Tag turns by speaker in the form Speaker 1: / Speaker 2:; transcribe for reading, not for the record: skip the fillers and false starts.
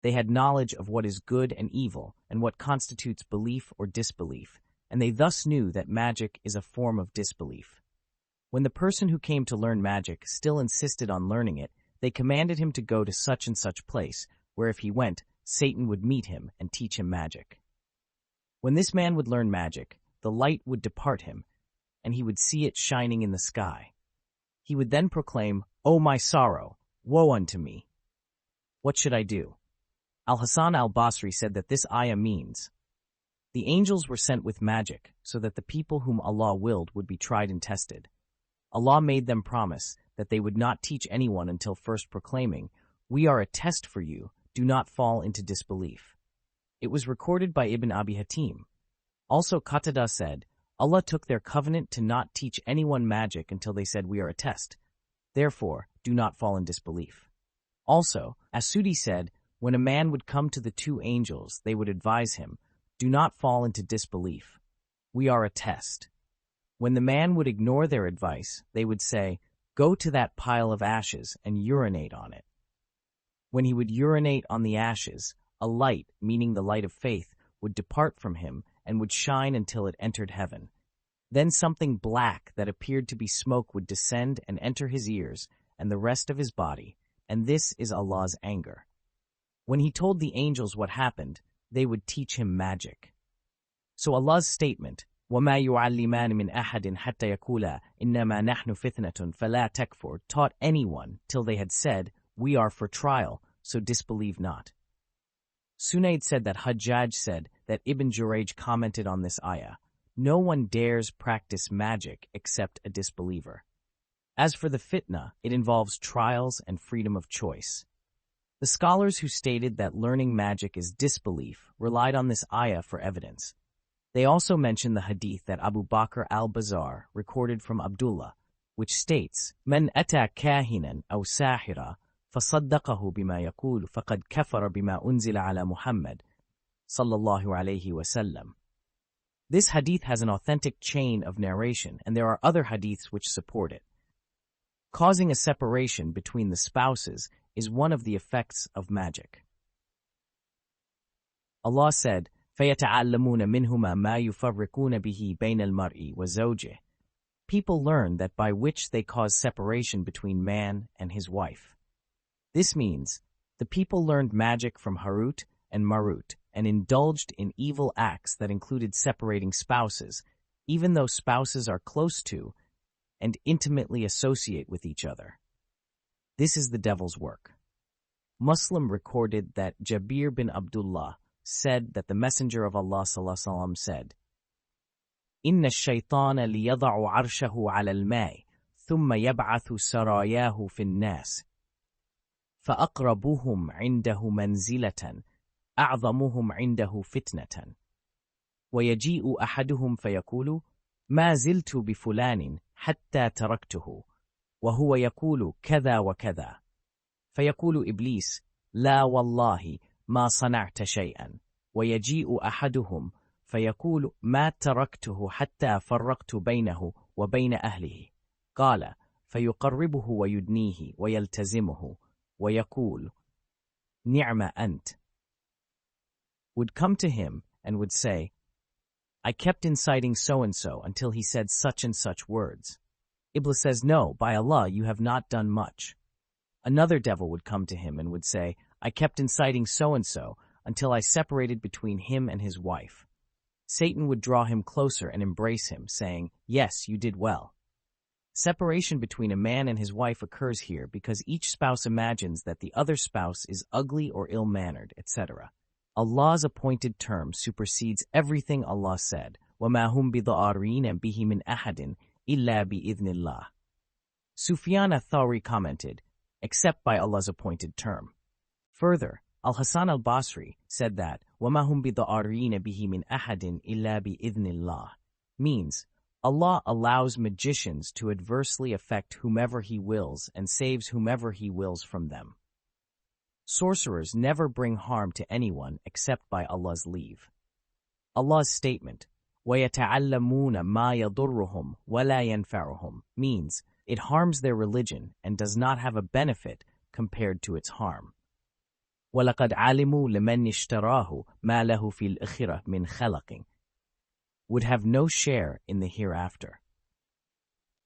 Speaker 1: They had knowledge of what is good and evil and what constitutes belief or disbelief, and they thus knew that magic is a form of disbelief. When the person who came to learn magic still insisted on learning it, they commanded him to go to such and such place, where if he went, Satan would meet him and teach him magic. When this man would learn magic, the light would depart him, and he would see it shining in the sky. He would then proclaim, "O my sorrow! Woe unto me! What should I do?" Al-Hasan al-Basri said that this ayah means, the angels were sent with magic so that the people whom Allah willed would be tried and tested. Allah made them promise that they would not teach anyone until first proclaiming, "We are a test for you, do not fall into disbelief." It was recorded by Ibn Abi Hatim. Also Qatada said, Allah took their covenant to not teach anyone magic until they said, "We are a test. Therefore, do not fall in disbelief." Also, As-Sudi said, when a man would come to the two angels, they would advise him, "Do not fall into disbelief. We are a test." When the man would ignore their advice, they would say, "Go to that pile of ashes and urinate on it." When he would urinate on the ashes, a light, meaning the light of faith, would depart from him and would shine until it entered heaven. Then something black that appeared to be smoke would descend and enter his ears and the rest of his body, and this is Allah's anger. When he told the angels what happened, they would teach him magic. So Allah's statement, وَمَا يُعَلِّمَانِ مِنْ أَحَدٍ حَتَّى يَقُولَا إِنَّمَا نَحْنُ فِتْنَةٌ فَلَا تَكْفُرْ, taught anyone till they had said, "We are for trial, so disbelieve not." Sunayd said that Hajjaj said that Ibn Jurayj commented on this ayah, "No one dares practice magic except a disbeliever." As for the fitna, it involves trials and freedom of choice. The scholars who stated that learning magic is disbelief relied on this ayah for evidence. They also mentioned the hadith that Abu Bakr al-Bazar recorded from Abdullah, which states, "Man ata kahinan aw sahira, فصدقه بما يقول فقد كفر بما أنزل على محمد صلى الله عليه وسلم." This hadith has an authentic chain of narration, and there are other hadiths which support it. Causing a separation between the spouses is one of the effects of magic. Allah said, فَيَتَعَلَّمُونَ مِنْهُمَا مَا يُفَرِّقُونَ بِهِ بَيْنَ الْمَرْءِ وَزَوْجِهِ. People learn that by which they cause separation between man and his wife. This means, the people learned magic from Harut and Marut and indulged in evil acts that included separating spouses, even though spouses are close to and intimately associate with each other. This is the devil's work. Muslim recorded that Jabir bin Abdullah said that the Messenger of Allah ﷺ said, إِنَّ الشَّيْطَانَ لِيَضَعُ عَرْشَهُ عَلَى الْمَاءِ ثُمَّ يَبْعَثُ سَرَايَاهُ فِي النَّاسِ فأقربهم عنده منزلة أعظمهم عنده فتنة ويجيء أحدهم فيقول ما زلت بفلان حتى تركته وهو يقول كذا وكذا فيقول إبليس لا والله ما صنعت شيئا ويجيء أحدهم فيقول ما تركته حتى فرقت بينه وبين أهله قال فيقربه ويدنيه ويلتزمه وَيَقُولُ نِعْمَ أَنْتَ, would come to him and would say, "I kept inciting so-and-so until he said such and such words." Iblis says, "No, by Allah, you have not done much." Another devil would come to him and would say, "I kept inciting so-and-so until I separated between him and his wife." Satan would draw him closer and embrace him, saying, "Yes, you did well." Separation between a man and his wife occurs here because each spouse imagines that the other spouse is ugly or ill-mannered, etc. Allah's appointed term supersedes everything Allah said, وَمَا هُمْ بِضَارِّينَ بِهِ مِنْ أَحَدٍ إِلَّا بِإِذْنِ اللَّهِ. Sufyan al-Thawri commented, except by Allah's appointed term. Further, Al-Hasan al-Basri said that, وَمَا هُمْ بِضَارِّينَ بِهِ مِنْ أَحَدٍ إِلَّا بِإِذْنِ اللَّهِ means, Allah allows magicians to adversely affect whomever He wills and saves whomever He wills from them. Sorcerers never bring harm to anyone except by Allah's leave. Allah's statement, وَيَتَعَلَّمُونَ مَا يَضُرُّهُمْ وَلَا يَنْفَعُهُمْ means it harms their religion and does not have a benefit compared to its harm. وَلَقَدْ عَلِمُوا لِمَنْ اشْتَرَاهُ مَا لَهُ فِي الْآخِرَةِ مِنْ خَلَقٍ, would have no share in the hereafter.